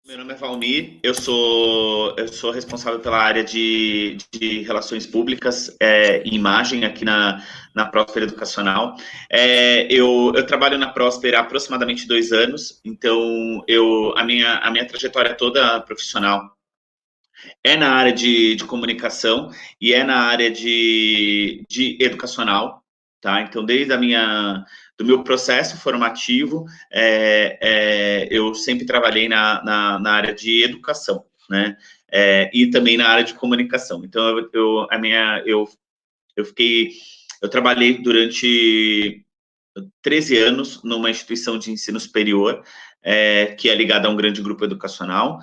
Meu nome é Valmir, eu sou responsável pela área de relações públicas e imagem aqui na Próspera Educacional. Eu trabalho na Próspera há aproximadamente 2 anos, então a minha trajetória toda profissional é na área de comunicação e é na área de educacional, tá? Então, do meu processo formativo, eu sempre trabalhei na área de educação, né? E também na área de comunicação. Então, eu trabalhei durante 13 anos numa instituição de ensino superior, que é ligada a um grande grupo educacional,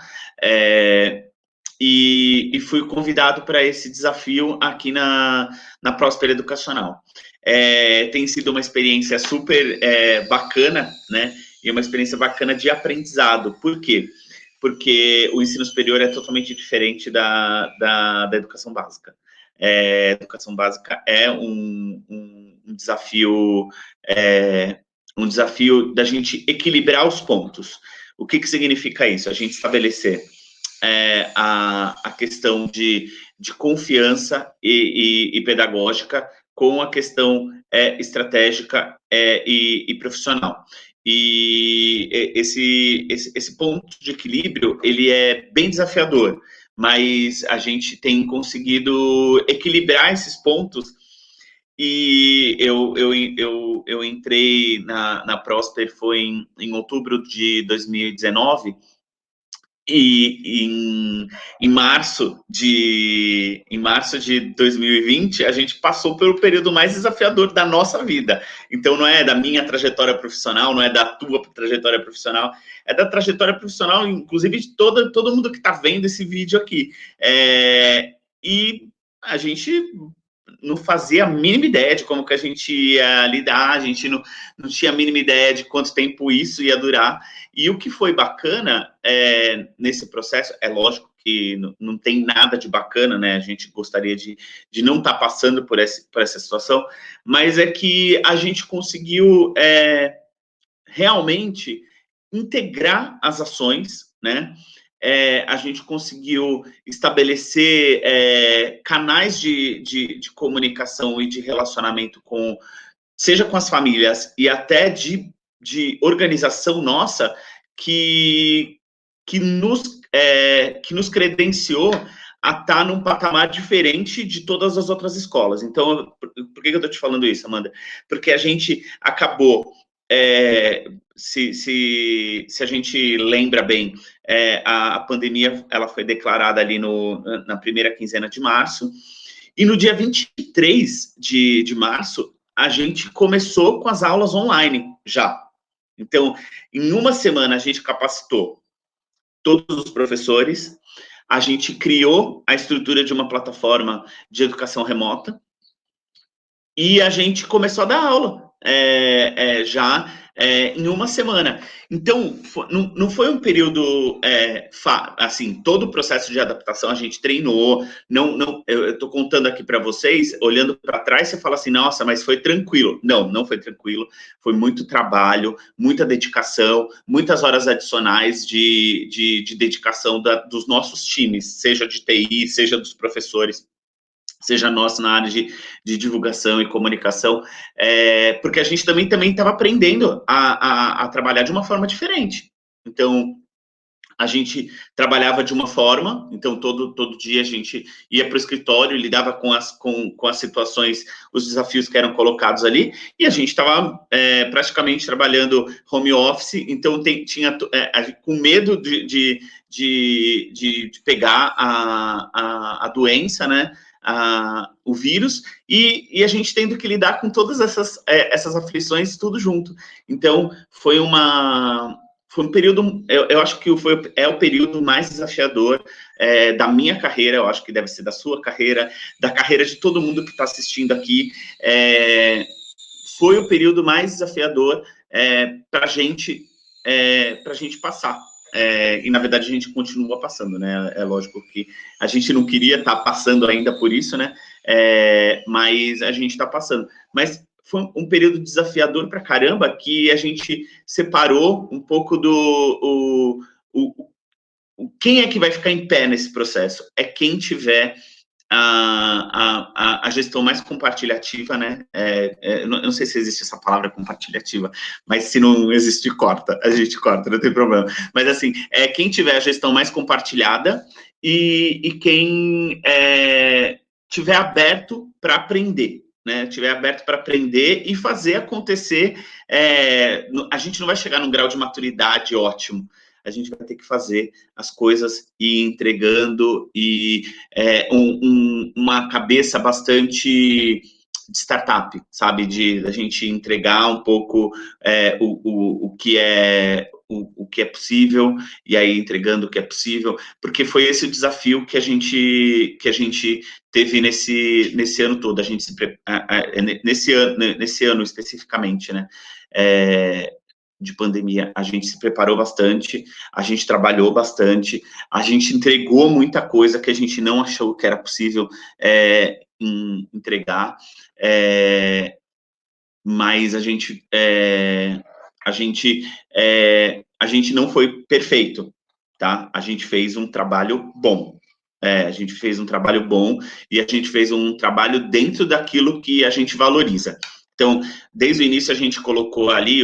e fui convidado para esse desafio aqui na Próspera Educacional. Tem sido uma experiência super bacana, né? E uma experiência bacana de aprendizado. Por quê? Porque o ensino superior é totalmente diferente da educação básica. A educação básica é um desafio, um desafio da gente equilibrar os pontos. O que significa isso? A gente estabelecer a questão de confiança e pedagógica com a questão estratégica e profissional. E esse ponto de equilíbrio, ele é bem desafiador, mas a gente tem conseguido equilibrar esses pontos e eu entrei na Prosper foi em outubro de 2019 e em março de 2020, a gente passou pelo período mais desafiador da nossa vida. Então, não é da minha trajetória profissional, não é da tua trajetória profissional, é da trajetória profissional, inclusive, de todo mundo que está vendo esse vídeo aqui. E a gente não fazia a mínima ideia de como que a gente ia lidar, a gente não tinha a mínima ideia de quanto tempo isso ia durar. E o que foi bacana nesse processo, é lógico que não tem nada de bacana, né? A gente gostaria de não estar passando por essa situação, mas é que a gente conseguiu realmente integrar as ações, né? A gente conseguiu estabelecer canais de comunicação e de relacionamento seja com as famílias e até de organização nossa, que, que nos credenciou a estar num patamar diferente de todas as outras escolas. Então, por que eu estou te falando isso, Amanda? Porque a gente acabou, se a gente lembra bem, a pandemia ela foi declarada ali na primeira quinzena de março, e no dia 23 de março, a gente começou com as aulas online já. Então, em uma semana, a gente capacitou todos os professores, a gente criou a estrutura de uma plataforma de educação remota e a gente começou a dar aula já em uma semana. Então, não foi um período assim, todo o processo de adaptação a gente treinou. Eu estou contando aqui para vocês, olhando para trás, você fala assim, nossa, mas foi tranquilo. Não foi tranquilo. Foi muito trabalho, muita dedicação, muitas horas adicionais de dedicação dos nossos times, seja de TI, seja dos professores, seja nosso na área de divulgação e comunicação, porque a gente também estava aprendendo a trabalhar de uma forma diferente. Então, a gente trabalhava de uma forma, então todo dia a gente ia para o escritório, lidava com as situações, os desafios que eram colocados ali, e a gente estava praticamente trabalhando home office, então tinha com medo de pegar a doença, né? O vírus, e a gente tendo que lidar com todas essas aflições, tudo junto. Então, foi um período, eu acho que é o período mais desafiador da minha carreira, eu acho que deve ser da sua carreira, da carreira de todo mundo que está assistindo aqui. Foi o período mais desafiador para a gente passar. E, na verdade, a gente continua passando, né? É lógico que a gente não queria estar passando ainda por isso, né? Mas a gente está passando. Mas foi um período desafiador para caramba, que a gente separou um pouco quem é que vai ficar em pé nesse processo? É quem tiver a gestão mais compartilhativa, né? Eu não sei se existe essa palavra compartilhativa, mas se não existe, corta, a gente corta, não tem problema. Mas assim, quem tiver a gestão mais compartilhada e quem tiver aberto para aprender, né? Tiver aberto para aprender e fazer acontecer. A gente não vai chegar num grau de maturidade ótimo. A gente vai ter que fazer as coisas e ir entregando e uma cabeça bastante de startup, sabe? De a gente entregar um pouco o que é possível e aí entregando o que é possível, porque foi esse o desafio que a gente teve nesse ano todo, a gente nesse ano especificamente, né? De pandemia, a gente se preparou bastante, a gente trabalhou bastante, a gente entregou muita coisa que a gente não achou que era possível entregar, mas a gente não foi perfeito, tá? A gente fez um trabalho bom. A gente fez um trabalho bom e a gente fez um trabalho dentro daquilo que a gente valoriza. Então, desde o início a gente colocou ali,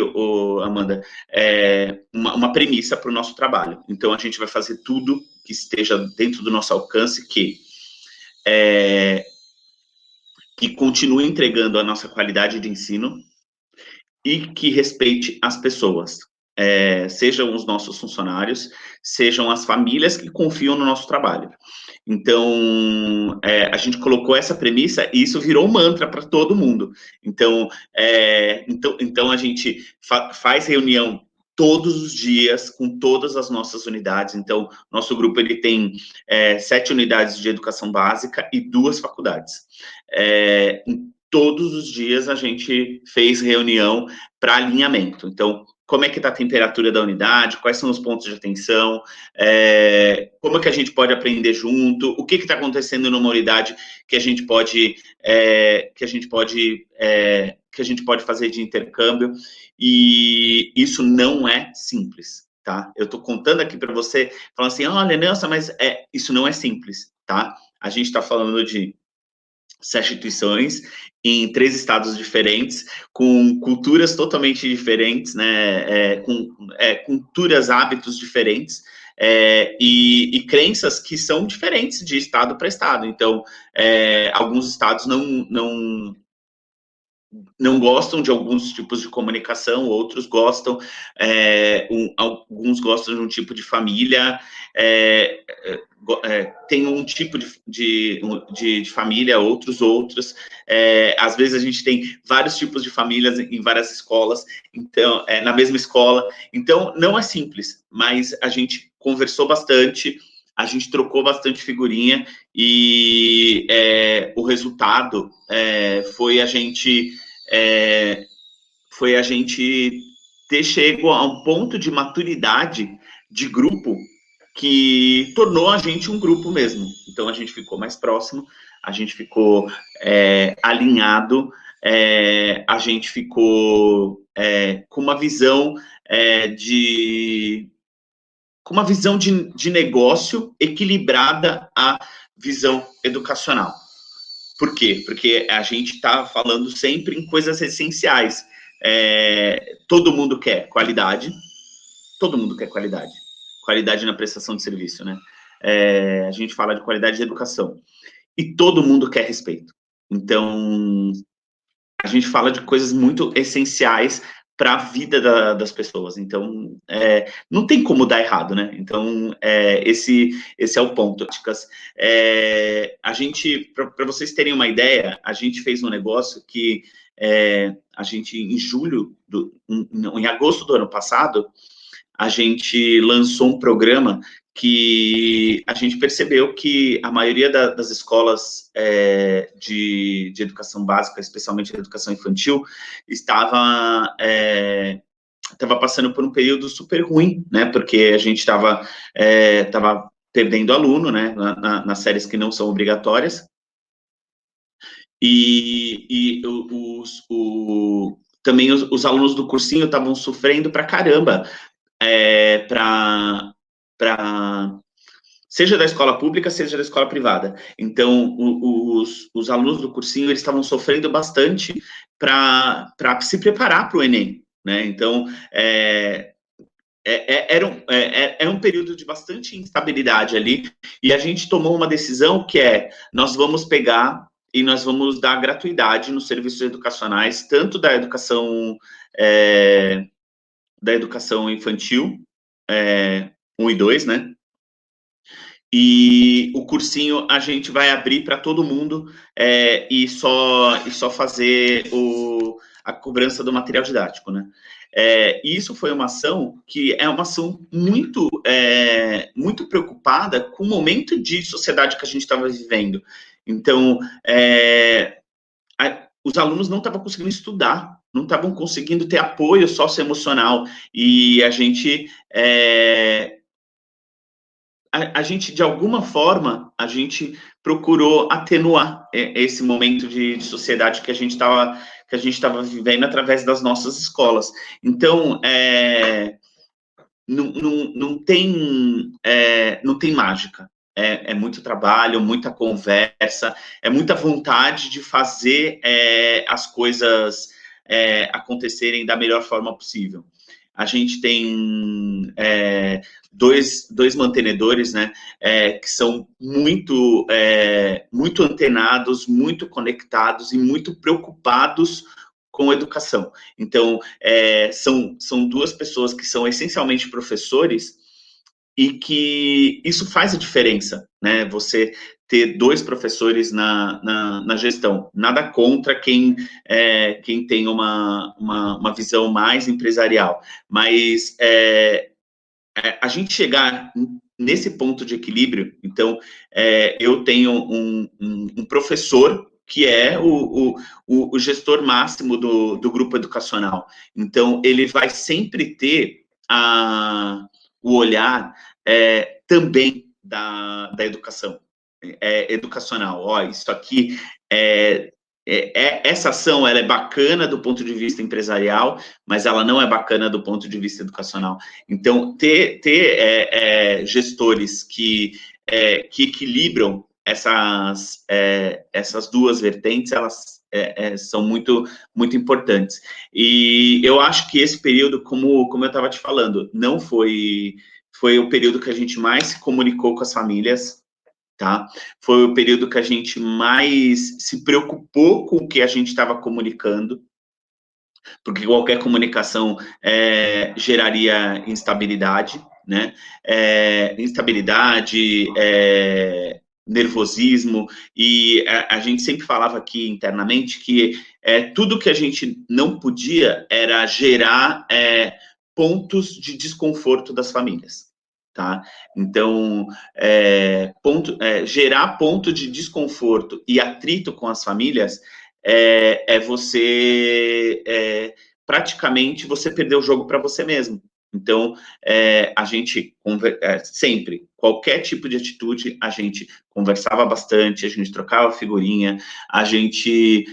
Amanda, uma premissa para o nosso trabalho. Então, a gente vai fazer tudo que esteja dentro do nosso alcance, que continue entregando a nossa qualidade de ensino e que respeite as pessoas. Sejam os nossos funcionários, sejam as famílias que confiam no nosso trabalho. Então, a gente colocou essa premissa e isso virou um mantra para todo mundo. Então, a gente faz reunião todos os dias com todas as nossas unidades. Então, nosso grupo ele tem 7 unidades de educação básica e 2 faculdades. Todos os dias a gente fez reunião para alinhamento. Então, como é que está a temperatura da unidade, quais são os pontos de atenção, como é que a gente pode aprender junto, o que está acontecendo numa unidade que a gente pode fazer de intercâmbio, e isso não é simples, tá? Eu estou contando aqui para você, falando assim, olha, Nelson, mas isso não é simples, tá? A gente está falando de 7 instituições em 3 estados diferentes, com culturas totalmente diferentes, né, com culturas, hábitos diferentes, e crenças que são diferentes de estado para estado. Então, alguns estados não gostam de alguns tipos de comunicação, outros gostam, alguns gostam de um tipo de família, tem um tipo de família, outros. Às vezes a gente tem vários tipos de famílias em várias escolas, então, na mesma escola. Então, não é simples, mas a gente conversou bastante, a gente trocou bastante figurinha e o resultado foi a gente ter chego a um ponto de maturidade de grupo que tornou a gente um grupo mesmo. Então, a gente ficou mais próximo, a gente ficou alinhado, a gente ficou com uma visão de negócio equilibrada à visão educacional. Por quê? Porque a gente está falando sempre em coisas essenciais. Todo mundo quer qualidade, qualidade na prestação de serviço, né? A gente fala de qualidade de educação, e todo mundo quer respeito. Então, a gente fala de coisas muito essenciais para a vida das pessoas. Então, não tem como dar errado, né? Então, esse é o ponto. A gente, para vocês terem uma ideia, a gente fez um negócio que a gente, em agosto do ano passado, a gente lançou um programa que a gente percebeu que a maioria das escolas de educação básica, especialmente a educação infantil, estava passando por um período super ruim, né? Porque a gente estava perdendo aluno, né? Nas séries que não são obrigatórias. E também os alunos do cursinho estavam sofrendo pra caramba para seja da escola pública, seja da escola privada. Então, os alunos do cursinho, eles estavam sofrendo bastante para se preparar para o Enem, né? Então, era um período de bastante instabilidade ali, e a gente tomou uma decisão que nós vamos pegar e nós vamos dar gratuidade nos serviços educacionais, tanto da educação infantil, 1 e 2, né? E o cursinho a gente vai abrir para todo mundo e só fazer a cobrança do material didático, né? E isso foi uma ação que é uma ação muito preocupada com o momento de sociedade que a gente estava vivendo. Então, os alunos não estavam conseguindo estudar, não estavam conseguindo ter apoio socioemocional, e a gente de alguma forma, a gente procurou atenuar esse momento de sociedade que a gente estava vivendo através das nossas escolas. Então, não tem mágica. É muito trabalho, muita conversa, é muita vontade de fazer as coisas acontecerem da melhor forma possível. A gente tem dois mantenedores, né, que são muito antenados, muito conectados e muito preocupados com educação. Então, são duas pessoas que são essencialmente professores, e que isso faz a diferença, né? Você ter 2 professores na gestão. Nada contra quem tem uma visão mais empresarial, mas a gente chegar nesse ponto de equilíbrio. Então, eu tenho um professor que é o gestor máximo do grupo educacional. Então, ele vai sempre ter o olhar também da educação educacional. Ó, isso aqui essa ação, ela é bacana do ponto de vista empresarial, mas ela não é bacana do ponto de vista educacional. Então, ter gestores que equilibram essas duas vertentes, elas são muito, muito importantes. E eu acho que esse período, como eu estava te falando, não foi o período que a gente mais se comunicou com as famílias, tá? Foi o período que a gente mais se preocupou com o que a gente estava comunicando, porque qualquer comunicação geraria instabilidade, né? Instabilidade, nervosismo, e a gente sempre falava aqui internamente que tudo que a gente não podia era gerar pontos de desconforto das famílias, tá? Então, gerar ponto de desconforto e atrito com as famílias você praticamente você perder o jogo para você mesmo. Então, a gente sempre, qualquer tipo de atitude, a gente conversava bastante, a gente trocava figurinha, a gente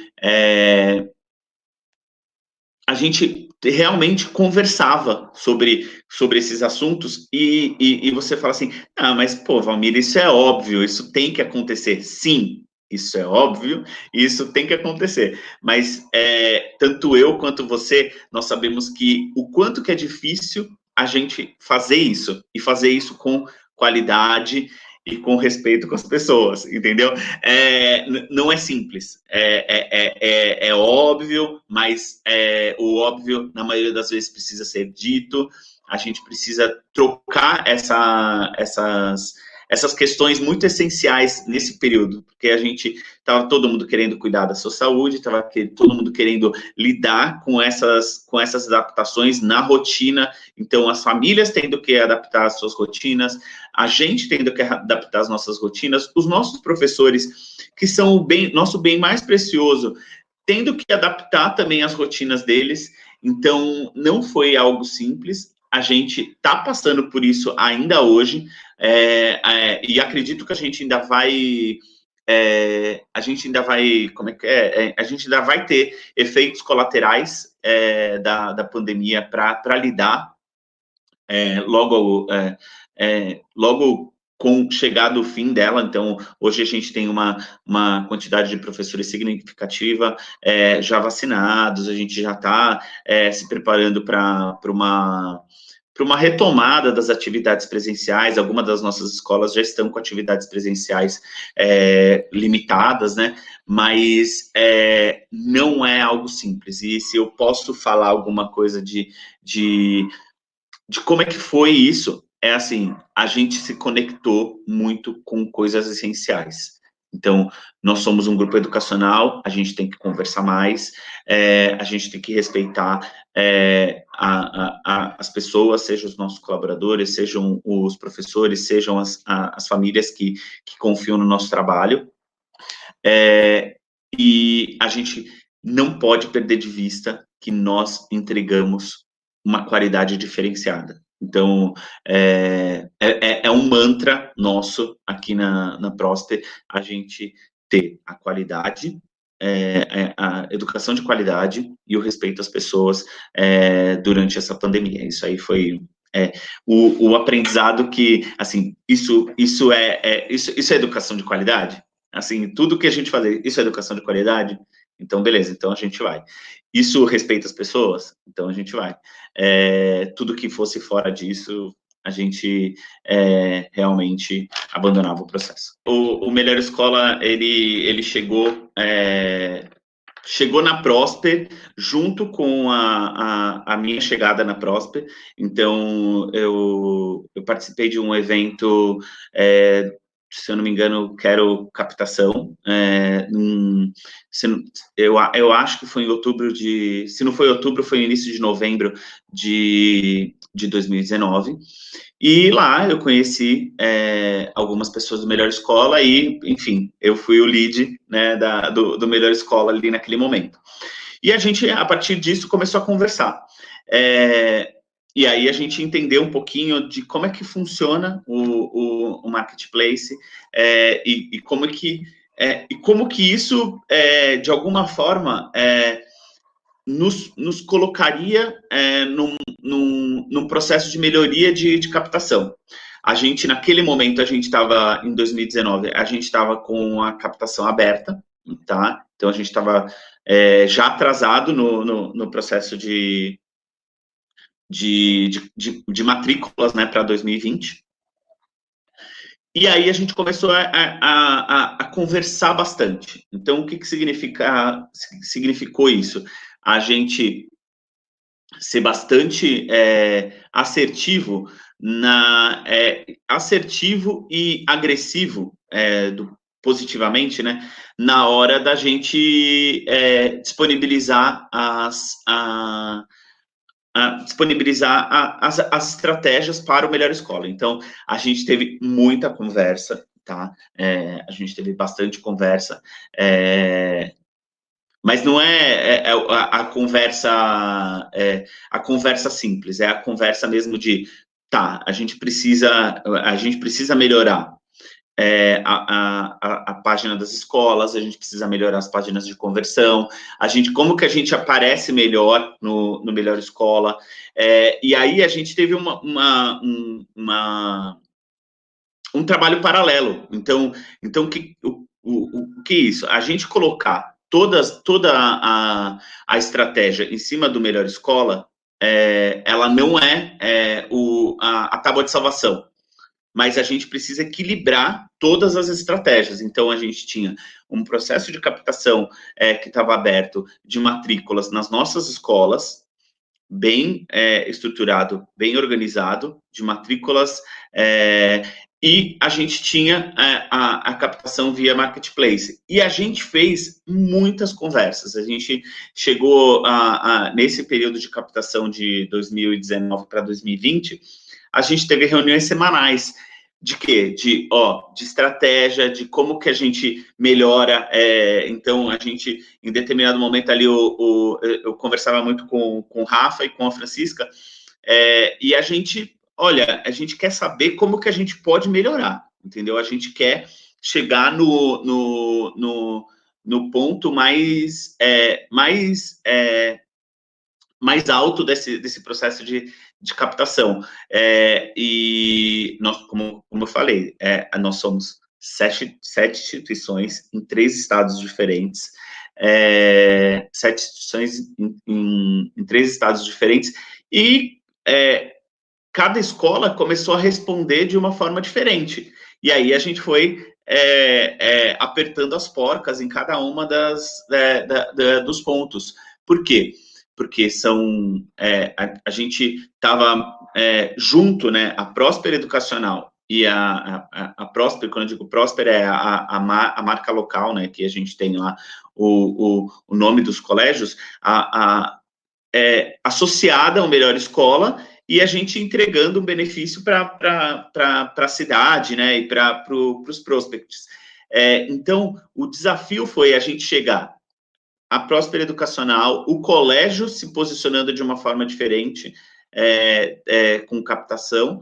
realmente conversava sobre esses assuntos, e você fala assim, mas, pô, Valmir, isso é óbvio, isso tem que acontecer. Sim, isso é óbvio, isso tem que acontecer, mas tanto eu quanto você, nós sabemos que o quanto que é difícil a gente fazer isso, e fazer isso com qualidade e com respeito com as pessoas, entendeu? Não é simples, é óbvio, mas o óbvio, na maioria das vezes, precisa ser dito. A gente precisa trocar essas questões muito essenciais nesse período, porque a gente estava todo mundo querendo cuidar da sua saúde, estava todo mundo querendo lidar com essas adaptações na rotina. Então, as famílias tendo que adaptar as suas rotinas, a gente tendo que adaptar as nossas rotinas, os nossos professores, que são nosso bem mais precioso, tendo que adaptar também as rotinas deles. Então, não foi algo simples. A gente está passando por isso ainda hoje, e acredito que a gente ainda vai a gente ainda vai ter efeitos colaterais da pandemia para lidar logo com chegado o fim dela. Então, hoje a gente tem uma quantidade de professores significativa já vacinados, a gente já está se preparando para uma retomada das atividades presenciais. Algumas das nossas escolas já estão com atividades presenciais limitadas, né? Mas não é algo simples. E se eu posso falar alguma coisa de como é que foi isso, é assim, a gente se conectou muito com coisas essenciais. Então, nós somos um grupo educacional, a gente tem que conversar mais, a gente tem que respeitar as pessoas, sejam os nossos colaboradores, sejam os professores, sejam as famílias que confiam no nosso trabalho. E a gente não pode perder de vista que nós entregamos uma qualidade diferenciada. Então, é um mantra nosso aqui na Prosper, a gente ter a qualidade, a educação de qualidade e o respeito às pessoas durante essa pandemia. Isso aí foi o aprendizado que, assim, isso é educação de qualidade? Assim, tudo que a gente fazer, isso é educação de qualidade? Então, beleza, então a gente vai. Isso respeita as pessoas? Então a gente vai. Tudo que fosse fora disso, a gente realmente abandonava o processo. O Melhor Escola, ele chegou na Prosper, junto com a minha chegada na Prosper. Então, eu participei de um evento, se eu não me engano, Quero Captação, eu acho que foi em outubro se não foi outubro, foi no início de novembro de 2019, e lá eu conheci algumas pessoas do Melhor Escola e, enfim, eu fui o lead, né, do Melhor Escola ali naquele momento. E a gente, a partir disso, começou a conversar. E aí a gente entendeu um pouquinho de como é que funciona o marketplace e como que isso, de alguma forma, nos colocaria num processo de melhoria de captação. A gente, naquele momento, a gente estava, em 2019, a gente estava com a captação aberta, tá? Então, a gente estava já atrasado no processo de matrículas, né, para 2020. E aí a gente começou a conversar bastante. Então, o que significou isso? A gente ser bastante assertivo assertivo e agressivo, positivamente, né, na hora da gente disponibilizar as estratégias para o Melhor Escola. Então, a gente teve muita conversa, tá? A gente teve bastante conversa, mas não a conversa simples, é a conversa mesmo de, tá, a gente precisa melhorar a página das escolas, a gente precisa melhorar as páginas de conversão, como que a gente aparece melhor no Melhor Escola, e aí a gente teve um trabalho paralelo. Então o que é isso? A gente colocar toda a estratégia em cima do Melhor Escola, ela não é a tábua de salvação, mas a gente precisa equilibrar todas as estratégias. Então, a gente tinha um processo de captação que estava aberto de matrículas nas nossas escolas, bem estruturado, bem organizado, de matrículas, e a gente tinha a captação via marketplace. E a gente fez muitas conversas. A gente chegou nesse período de captação de 2019 para 2020, a gente teve reuniões semanais. De quê? De estratégia, de como que a gente melhora. Então, a gente, em determinado momento ali, eu conversava muito com o Rafa e com a Francisca, e a gente quer saber como que a gente pode melhorar, entendeu? A gente quer chegar no ponto mais alto desse processo de captação. E nós, como eu falei, nós somos sete instituições em 3 estados diferentes, 7 instituições em 3 estados diferentes, e cada escola começou a responder de uma forma diferente. E aí a gente foi apertando as porcas em cada uma dos pontos. Por quê? Porque a gente estava junto, né, a Próspera Educacional e a Próspera, quando eu digo Próspera, é a marca local, né, que a gente tem lá o nome dos colégios, associada ao Melhor Escola, e a gente entregando um benefício para a cidade, né, e para os prospects. Então, o desafio foi a gente chegar à Próspera Educacional, o colégio se posicionando de uma forma diferente, com captação,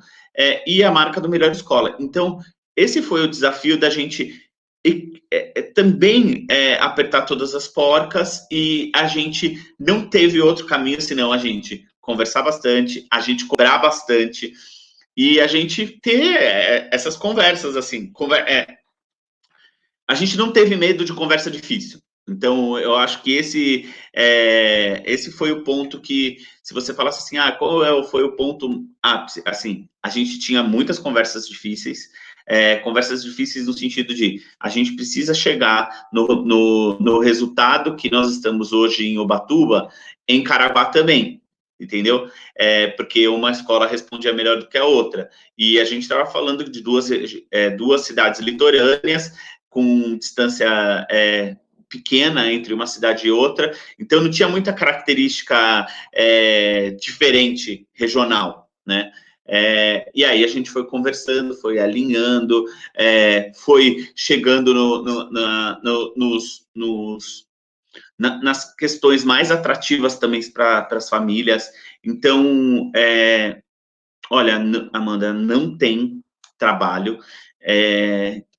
e a marca do Melhor Escola. Então, esse foi o desafio da gente também apertar todas as porcas, e a gente não teve outro caminho senão a gente conversar bastante, a gente cobrar bastante, e a gente ter essas conversas, assim, a gente não teve medo de conversa difícil. Então, eu acho que esse foi o ponto que, se você falasse assim, qual foi o ponto ápice? Assim, a gente tinha muitas conversas difíceis no sentido de a gente precisa chegar no resultado que nós estamos hoje em Ubatuba, em Caraguá também, entendeu? Porque uma escola respondia melhor do que a outra. E a gente estava falando de duas cidades litorâneas, com distância pequena entre uma cidade e outra, então não tinha muita característica diferente regional, né? E aí a gente foi conversando, foi alinhando, foi chegando nas questões mais atrativas também para as famílias. Então, olha, Amanda, não tem trabalho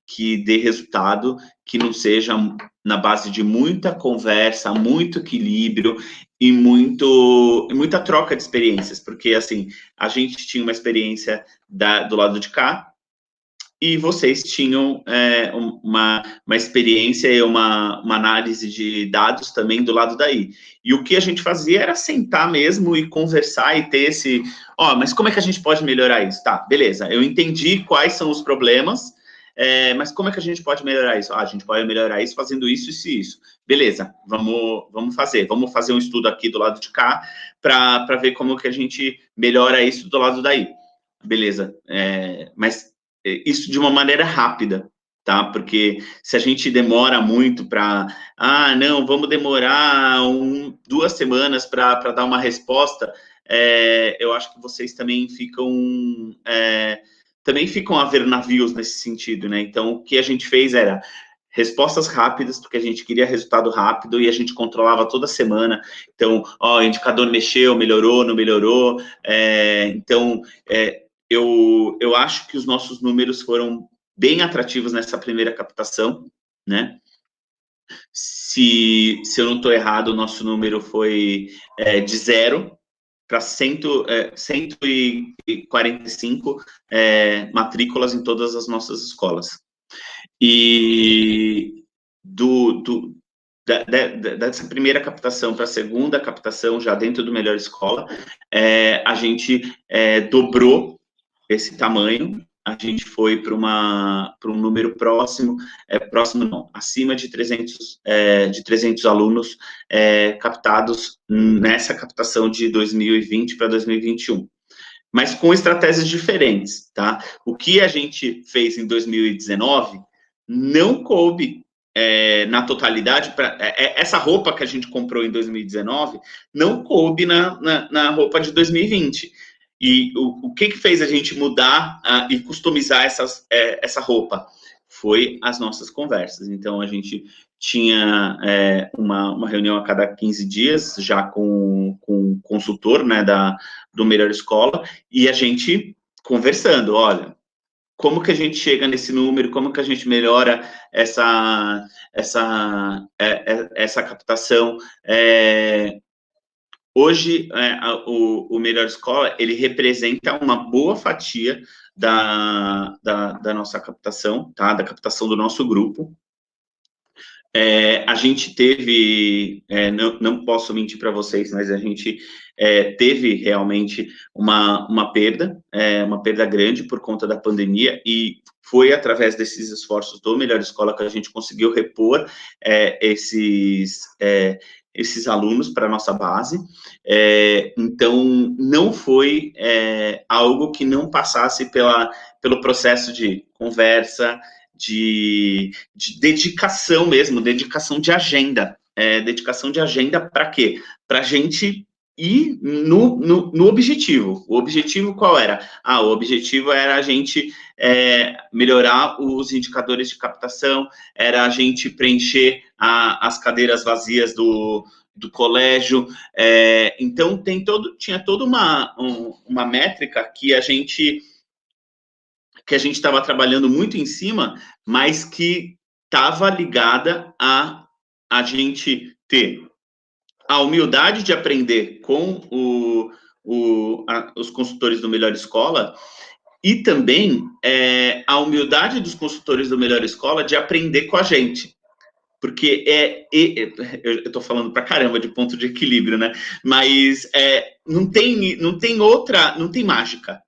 que dê resultado que não seja na base de muita conversa, muito equilíbrio e muita troca de experiências, porque, assim, a gente tinha uma experiência do lado de cá, e vocês tinham uma experiência e uma análise de dados também do lado daí. E o que a gente fazia era sentar mesmo e conversar e ter mas como é que a gente pode melhorar isso? Tá, beleza, eu entendi quais são os problemas, mas como é que a gente pode melhorar isso? A gente pode melhorar isso fazendo isso, isso e isso. Beleza, vamos fazer um estudo aqui do lado de cá para ver como que a gente melhora isso do lado daí. Beleza, mas isso de uma maneira rápida, tá? Porque se a gente demora muito para, não, vamos demorar 2 semanas para dar uma resposta, eu acho que vocês também ficam a ver navios nesse sentido, né? Então, o que a gente fez era respostas rápidas, porque a gente queria resultado rápido, e a gente controlava toda semana. Então, o indicador mexeu, melhorou, não melhorou. Então, eu acho que os nossos números foram bem atrativos nessa primeira captação, né? Se eu não estou errado, o nosso número foi de 0 para 145 matrículas em todas as nossas escolas. E dessa primeira captação para a segunda captação, já dentro do Melhor Escola, a gente dobrou esse tamanho. A gente foi para um número próximo não, acima de 300 alunos captados nessa captação de 2020 para 2021. Mas com estratégias diferentes, tá? O que a gente fez em 2019 não coube na totalidade, essa roupa que a gente comprou em 2019 não coube na roupa de 2020. E o que fez a gente mudar e customizar essa roupa? Foi as nossas conversas. Então, a gente tinha uma reunião a cada 15 dias, já com o consultor, né, do Melhor Escola, e a gente conversando, olha, como que a gente chega nesse número, como que a gente melhora essa captação, Hoje, o Melhor Escola, ele representa uma boa fatia da nossa captação, tá? Da captação do nosso grupo. A gente teve, não posso mentir para vocês, mas a gente teve realmente uma perda grande por conta da pandemia, e foi através desses esforços do Melhor Escola que a gente conseguiu repor esses alunos para a nossa base. Então, não foi algo que não passasse pelo processo de conversa, de dedicação mesmo, dedicação de agenda. Dedicação de agenda para quê? Para a gente ir no objetivo. O objetivo qual era? O objetivo era a gente melhorar os indicadores de captação, era a gente preencher as cadeiras vazias do colégio. Então, tinha toda uma métrica que a gente estava trabalhando muito em cima, mas que estava ligada a gente ter a humildade de aprender com os consultores do Melhor Escola, e também a humildade dos consultores do Melhor Escola de aprender com a gente. Porque eu estou falando pra caramba de ponto de equilíbrio, né? Mas não tem mágica.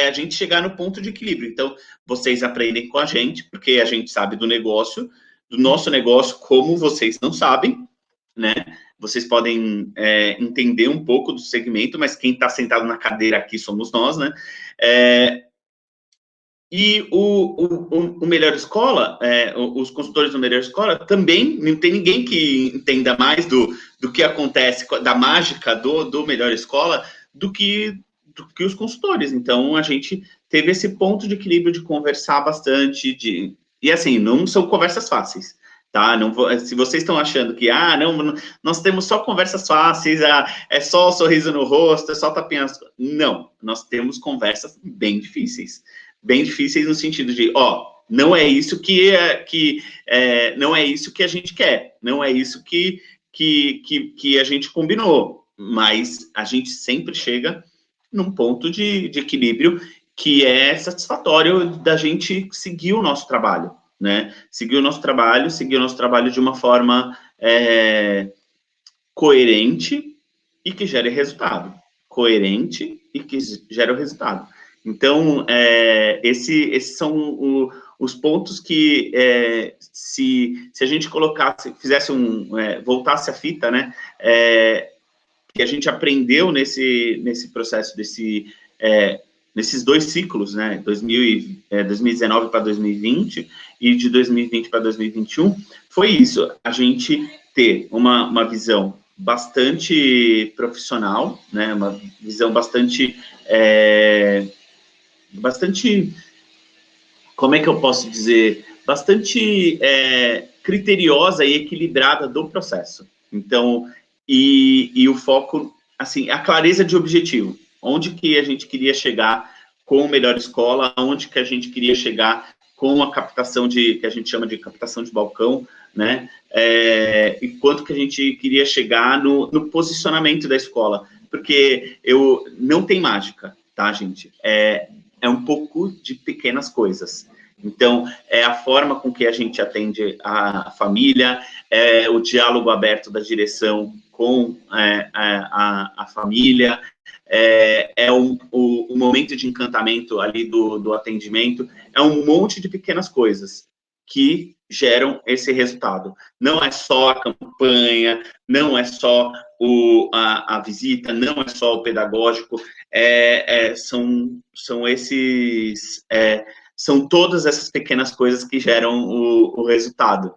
A gente chegar no ponto de equilíbrio. Então, vocês aprendem com a gente, porque a gente sabe do nosso negócio, como vocês não sabem, né? Vocês podem entender um pouco do segmento, mas quem está sentado na cadeira aqui somos nós, né? E o Melhor Escola, os consultores do Melhor Escola, também não tem ninguém que entenda mais do que acontece, da mágica do Melhor Escola, do que os consultores. Então, a gente teve esse ponto de equilíbrio de conversar bastante, e assim, não são conversas fáceis, tá? Se vocês estão achando que, não, nós temos só conversas fáceis, é só sorriso no rosto, é só tapinha nas... Não, nós temos conversas bem difíceis no sentido de, não é isso não é isso que a gente quer, não é isso que a gente combinou, mas a gente sempre chega num ponto de equilíbrio que é satisfatório da gente seguir o nosso trabalho, né? Seguir o nosso trabalho de uma forma coerente e que gere resultado. Coerente e que gere o resultado. Então, esses são os pontos que, se a gente fizesse voltasse a fita, né, que a gente aprendeu nesse processo nesses 2 ciclos, né, 2019 para 2020 e de 2020 para 2021, foi isso, a gente ter uma visão bastante profissional, né, uma visão bastante, como é que eu posso dizer, bastante criteriosa e equilibrada do processo. Então, e o foco, assim, a clareza de objetivo, onde que a gente queria chegar com o Melhor Escola, onde que a gente queria chegar com a captação que a gente chama de captação de balcão, né, e quanto que a gente queria chegar no posicionamento da escola, porque não tem mágica, tá, gente? É um pouco de pequenas coisas. Então, é a forma com que a gente atende a família, o diálogo aberto da direção com a família, o momento de encantamento ali do atendimento, é um monte de pequenas coisas que geram esse resultado. Não é só a campanha, não é só a visita, não é só o pedagógico, são todas essas pequenas coisas que geram o resultado.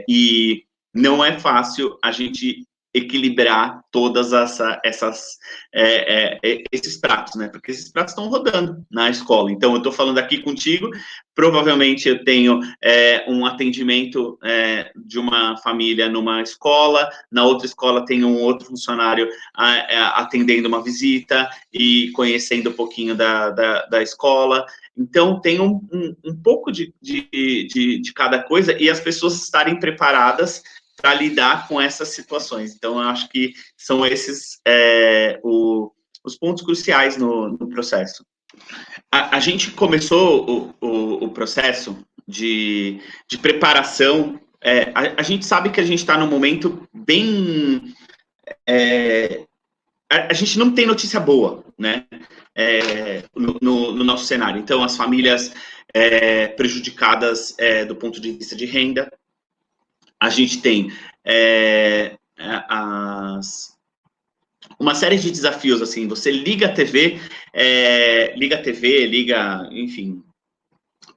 E não é fácil a gente equilibrar todas esses pratos, né? Porque esses pratos estão rodando na escola. Então, eu estou falando aqui contigo, provavelmente eu tenho um atendimento de uma família numa escola, na outra escola tem um outro funcionário atendendo uma visita e conhecendo um pouquinho da escola. Então, tem um pouco de cada coisa, e as pessoas estarem preparadas lidar com essas situações. Então, eu acho que são esses os pontos cruciais no processo. A gente começou o processo de preparação. A gente sabe que a gente está num momento bem. A gente não tem notícia boa, né? No nosso cenário. Então, as famílias prejudicadas do ponto de vista de renda. A gente tem uma série de desafios, assim, você liga a TV, enfim,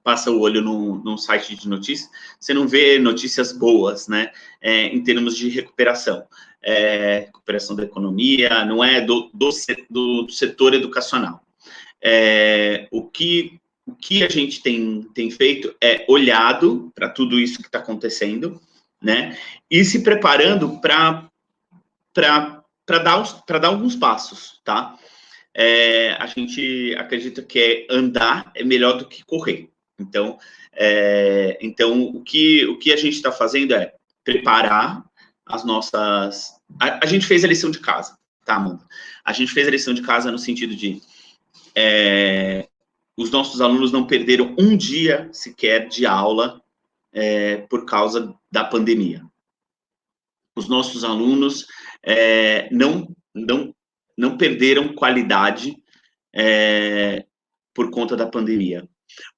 passa o olho num site de notícias, você não vê notícias boas, né, em termos de recuperação. Recuperação da economia, não é do setor educacional. O que a gente tem feito é olhado para tudo isso que está acontecendo, né, e se preparando para dar alguns passos, tá? A gente acredita que andar é melhor do que correr. Então, o que a gente está fazendo é preparar as nossas... A gente fez a lição de casa, tá, Amanda? A gente fez a lição de casa no sentido de os nossos alunos não perderam um dia sequer de aula por causa da pandemia. Os nossos alunos não perderam qualidade por conta da pandemia.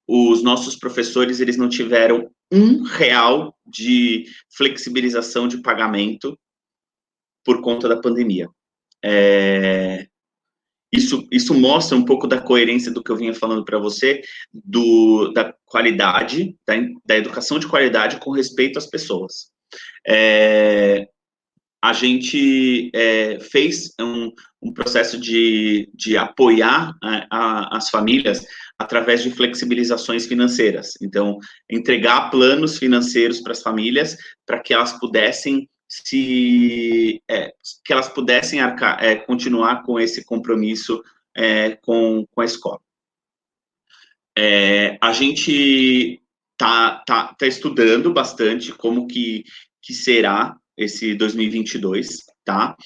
Os nossos professores, eles não tiveram R$1 de flexibilização de pagamento por conta da pandemia. Isso mostra um pouco da coerência do que eu vinha falando para você, da qualidade, da educação de qualidade com respeito às pessoas. A gente fez um processo de apoiar as famílias através de flexibilizações financeiras. Então, entregar planos financeiros para as famílias para que elas pudessem continuar com esse compromisso com a escola. A gente tá estudando bastante como que será esse 2022, tá?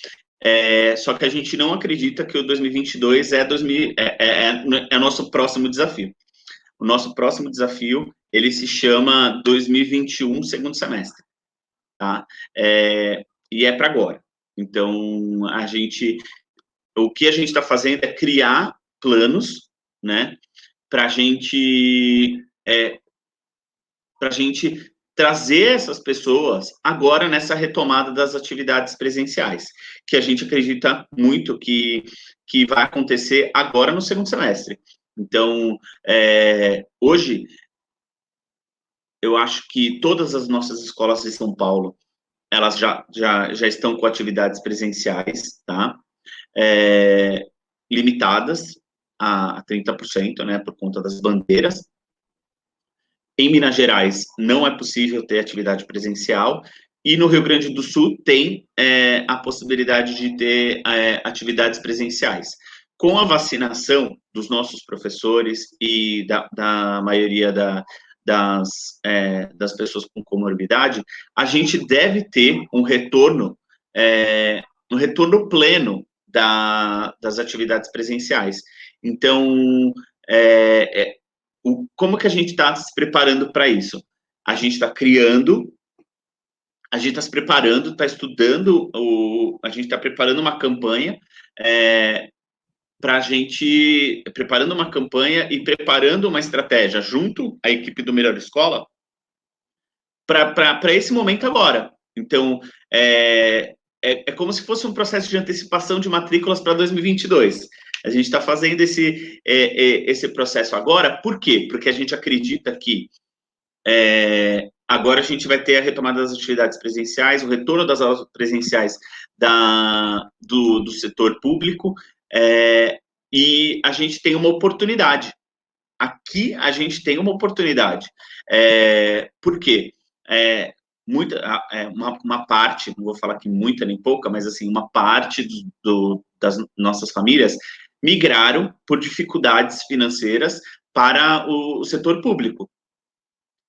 Só que a gente não acredita que o 2022 é nosso próximo desafio. O nosso próximo desafio, ele se chama 2021, segundo semestre, tá? E é para agora. Então, o que a gente está fazendo é criar planos, né? Para a gente trazer essas pessoas agora nessa retomada das atividades presenciais, que a gente acredita muito que vai acontecer agora no segundo semestre. Então, hoje, eu acho que todas as nossas escolas de São Paulo, elas já estão com atividades presenciais, tá? Limitadas a 30%, né, por conta das bandeiras. Em Minas Gerais, não é possível ter atividade presencial, e no Rio Grande do Sul tem a possibilidade de ter atividades presenciais. Com a vacinação dos nossos professores e da maioria das pessoas com comorbidade, a gente deve ter um retorno pleno das atividades presenciais. Então, como que a gente está se preparando para isso? A gente está criando, a gente está se preparando, está estudando, a gente está preparando uma campanha para a gente, preparando uma campanha e preparando uma estratégia junto à equipe do Melhor Escola para esse momento agora. Então, é como se fosse um processo de antecipação de matrículas para 2022. A gente está fazendo esse processo agora, por quê? Porque a gente acredita que agora a gente vai ter a retomada das atividades presenciais, o retorno das aulas presenciais do setor público, e a gente tem uma oportunidade. Aqui a gente tem uma oportunidade. Por quê? Uma parte, não vou falar que muita nem pouca, mas assim, uma parte das nossas famílias migraram por dificuldades financeiras para o setor público.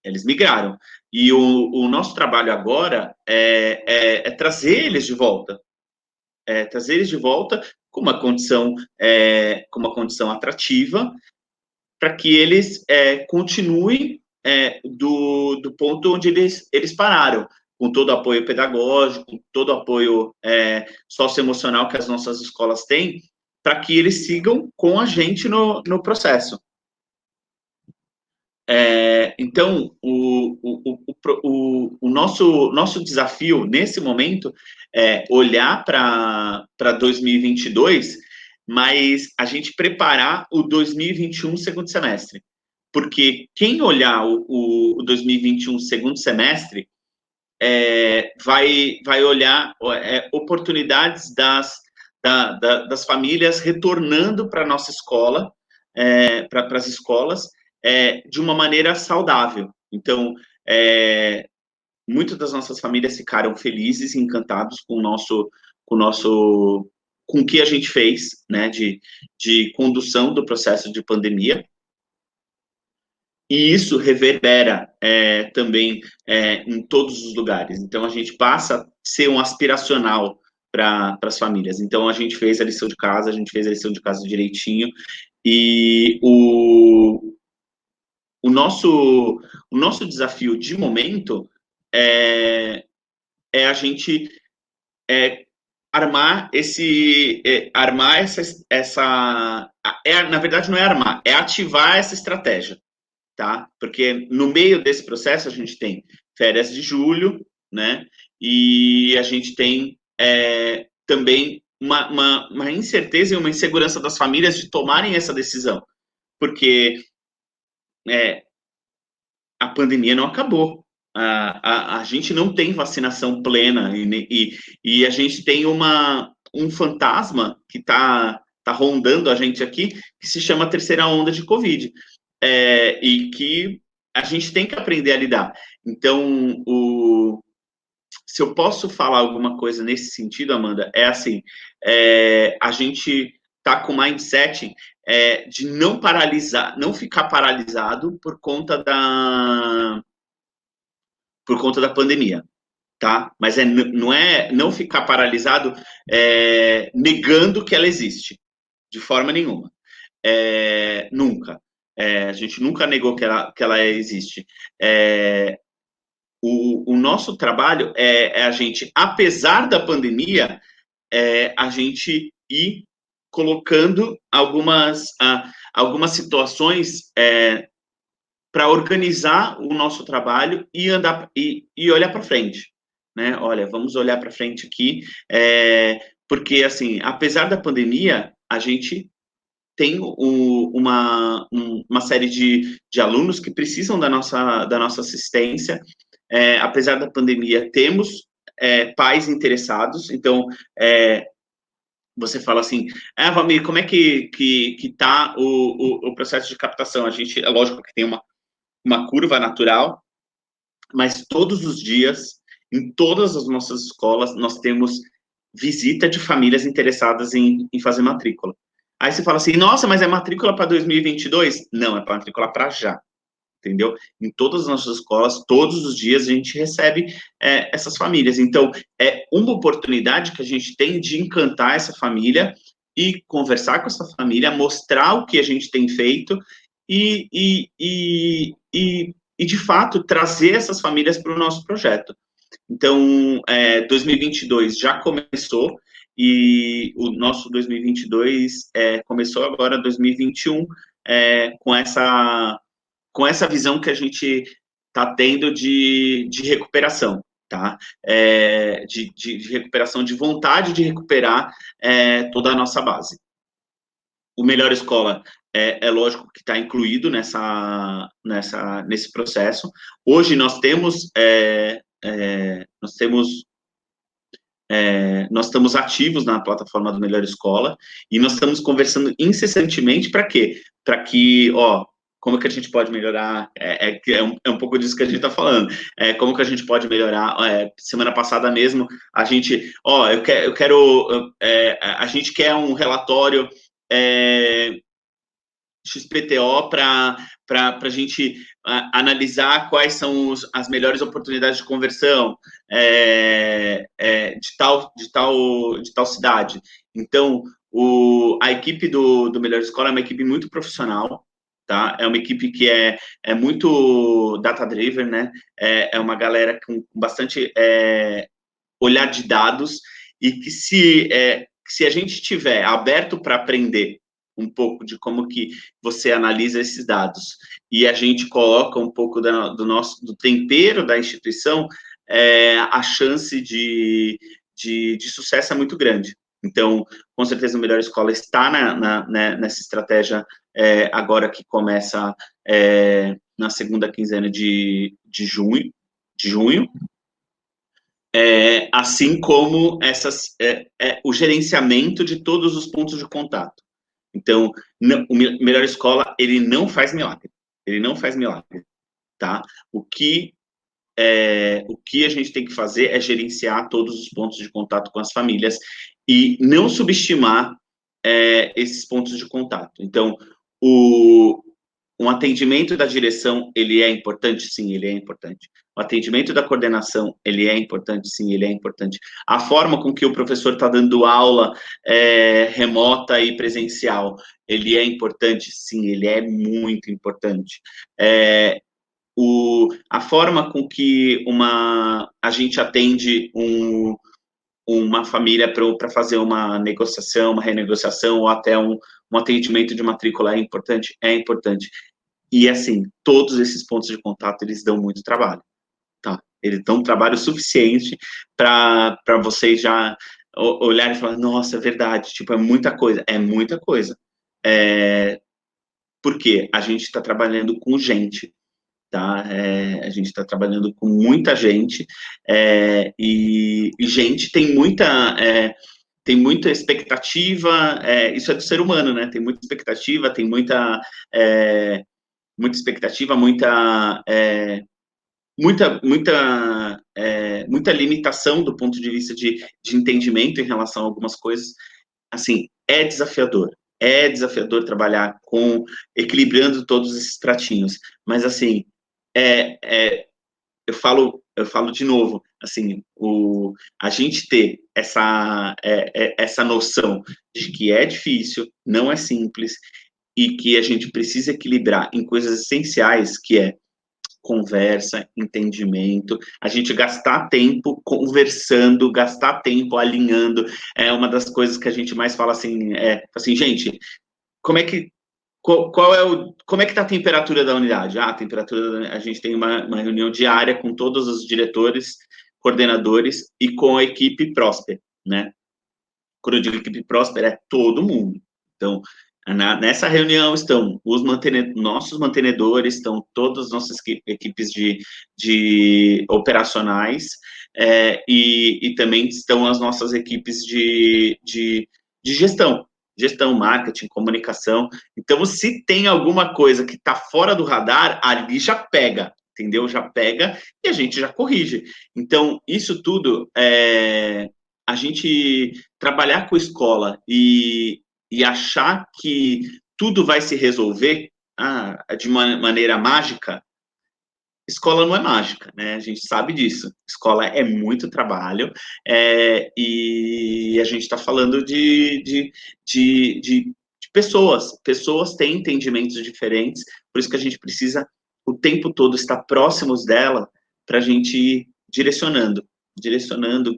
Eles migraram. E o nosso trabalho agora é trazer eles de volta. Trazer eles de volta com uma condição atrativa, para que eles continuem do ponto onde eles pararam, com todo o apoio pedagógico, com todo o apoio socioemocional que as nossas escolas têm, para que eles sigam com a gente no processo. Então, o nosso desafio, nesse momento, é olhar para 2022, mas a gente preparar o 2021 segundo semestre. Porque quem olhar o 2021 segundo semestre vai olhar oportunidades das famílias retornando para a nossa escola, para as escolas, de uma maneira saudável. Então, muitas das nossas famílias ficaram felizes e encantados com o que a gente fez, né, de condução do processo de pandemia. E isso reverbera também em todos os lugares. Então, a gente passa a ser um aspiracional para as famílias. Então, a gente fez a lição de casa, direitinho, e o nosso desafio de momento é a gente armar na verdade, não é armar, é ativar essa estratégia. Tá? Porque no meio desse processo a gente tem férias de julho, né? E a gente tem também uma incerteza e uma insegurança das famílias de tomarem essa decisão, porque a pandemia não acabou. A gente não tem vacinação plena e a gente tem um fantasma que está rondando a gente aqui, que se chama terceira onda de Covid. E que a gente tem que aprender a lidar. Então, se eu posso falar alguma coisa nesse sentido, Amanda, assim, a gente está com o mindset de não paralisar, não ficar paralisado por conta da pandemia, tá? Mas não é não ficar paralisado negando que ela existe, de forma nenhuma. Nunca. A gente nunca negou que ela existe. O nosso trabalho é a gente, apesar da pandemia, a gente ir colocando algumas situações para organizar o nosso trabalho e andar e olhar para frente, né? Olha, vamos olhar para frente aqui, porque assim, apesar da pandemia, a gente tem uma série de alunos que precisam da nossa assistência. Apesar da pandemia, temos pais interessados. Então, você fala assim, Valmir, como é que está o processo de captação? A gente, é lógico que tem uma curva natural, mas todos os dias, em todas as nossas escolas, nós temos visita de famílias interessadas em fazer matrícula. Aí você fala assim, nossa, mas é matrícula para 2022? Não, é matrícula para já, entendeu? Em todas as nossas escolas, todos os dias a gente recebe essas famílias. Então, é uma oportunidade que a gente tem de encantar essa família e conversar com essa família, mostrar o que a gente tem feito e de fato, trazer essas famílias para o nosso projeto. Então, 2022 já começou, e o nosso 2022 começou agora, 2021, com essa visão que a gente está tendo de recuperação, tá? De recuperação, de vontade de recuperar toda a nossa base. O Melhor Escola é lógico que está incluído nesse processo. Hoje nós estamos ativos na plataforma do Melhor Escola e nós estamos conversando incessantemente para quê? Para que, como que a gente pode melhorar? É um pouco disso que a gente está falando. Como que a gente pode melhorar? Semana passada mesmo, a gente, a gente quer um relatório XPTO para a gente analisar quais são as melhores oportunidades de conversão de tal cidade. Então, a equipe do Melhor Escola é uma equipe muito profissional, tá? É uma equipe que é muito data-driven, né? É uma galera com bastante olhar de dados e que se a gente estiver aberto para aprender um pouco de como que você analisa esses dados e a gente coloca um pouco do tempero da instituição, a chance de sucesso é muito grande. Então, com certeza, a Melhor Escola está nessa estratégia agora que começa na segunda quinzena de junho, assim como o gerenciamento de todos os pontos de contato. Então, o Melhor Escola, ele não faz milagre. Ele não faz milagre, tá? O que a gente tem que fazer é gerenciar todos os pontos de contato com as famílias e não subestimar esses pontos de contato. Então, um atendimento da direção, ele é importante? Sim, ele é importante. O atendimento da coordenação, ele é importante? Sim, ele é importante. A forma com que o professor está dando aula remota e presencial, ele é importante? Sim, ele é muito importante. A forma com que a gente atende uma família para fazer uma negociação, uma renegociação, ou até um atendimento de matrícula é importante? É importante. E, assim, todos esses pontos de contato, eles dão muito trabalho, tá? Eles dão trabalho suficiente para vocês já olharem e falar, nossa, é verdade, tipo, é muita coisa. É muita coisa. Porque a gente está trabalhando com gente, tá? A gente está trabalhando com muita gente, e gente tem muita expectativa, isso é do ser humano, né? Tem muita expectativa, tem muita expectativa, muita limitação do ponto de vista de entendimento em relação a algumas coisas. Assim, é desafiador trabalhar equilibrando todos esses pratinhos, mas, assim, eu falo de novo, assim, a gente ter essa noção de que é difícil, não é simples, e que a gente precisa equilibrar em coisas essenciais, que é conversa, entendimento, a gente gastar tempo conversando, gastar tempo alinhando, é uma das coisas que a gente mais fala assim, gente, como é que como é que está a temperatura da unidade? A gente tem uma reunião diária com todos os diretores, coordenadores e com a equipe Prosper, né? Quando eu digo equipe Prosper, é todo mundo. Então, nessa reunião estão nossos mantenedores, estão todas as nossas equipes de operacionais, e também estão as nossas equipes de gestão, marketing, comunicação. Então, se tem alguma coisa que está fora do radar, ali já pega, entendeu? Já pega e a gente já corrige. Então, isso tudo, a gente trabalhar com escola e achar que tudo vai se resolver de uma maneira mágica, escola não é mágica, né? A gente sabe disso. Escola é muito trabalho, e a gente está falando de pessoas. Pessoas têm entendimentos diferentes, por isso que a gente precisa o tempo todo estar próximos dela para a gente ir direcionando,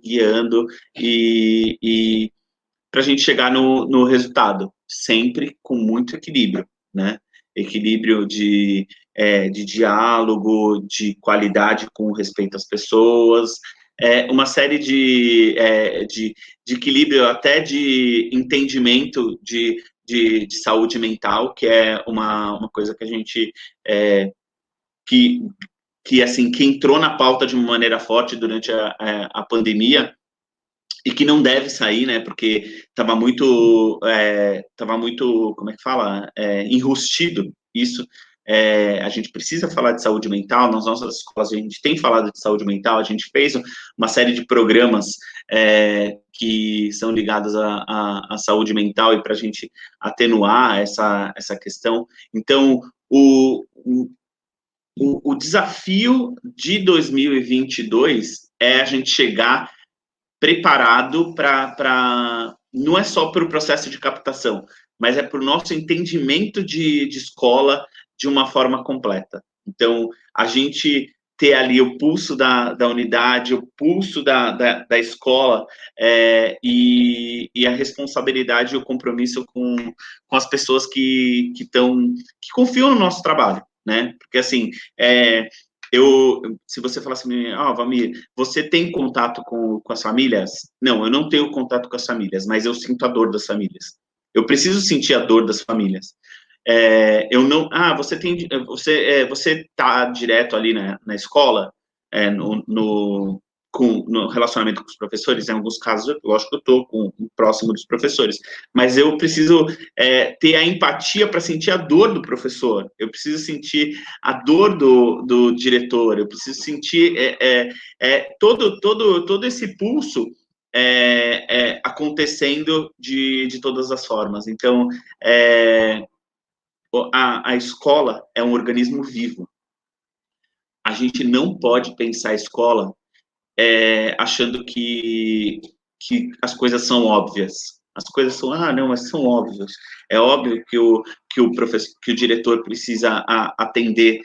guiando e para a gente chegar no resultado, sempre com muito equilíbrio, né? Equilíbrio de diálogo, de qualidade com respeito às pessoas, uma série de equilíbrio, até de entendimento de saúde mental, que é uma coisa que a gente, assim, que entrou na pauta de uma maneira forte durante a pandemia, e que não deve sair, né, porque estava muito, como é que fala, enrustido isso, a gente precisa falar de saúde mental, nas nossas escolas a gente tem falado de saúde mental, a gente fez uma série de programas que são ligados à saúde mental e para a gente atenuar essa questão. Então, o desafio de 2022 é a gente chegar preparado para não é só para o processo de captação, mas é para o nosso entendimento de escola de uma forma completa. Então, a gente ter ali o pulso da unidade, o pulso da escola, e a responsabilidade e o compromisso com as pessoas que confiam no nosso trabalho, né? Porque, assim, se você falar assim, Valmir, você tem contato com as famílias? Não, eu não tenho contato com as famílias, mas eu sinto a dor das famílias. Eu preciso sentir a dor das famílias. Eu não, você tá direto ali na escola, no relacionamento com os professores, em alguns casos, lógico que eu estou próximo dos professores, mas eu preciso ter a empatia para sentir a dor do professor, eu preciso sentir a dor do diretor, eu preciso sentir todo esse pulso acontecendo de todas as formas. Então, a escola é um organismo vivo. A gente não pode pensar a escola achando que as coisas são óbvias. As coisas são, não, mas são óbvias. É óbvio que o professor, que o diretor precisa atender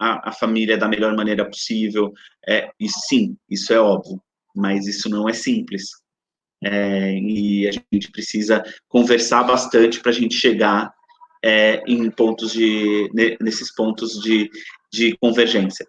a família da melhor maneira possível. E sim, isso é óbvio, mas isso não é simples. E a gente precisa conversar bastante para a gente chegar nesses pontos de convergência.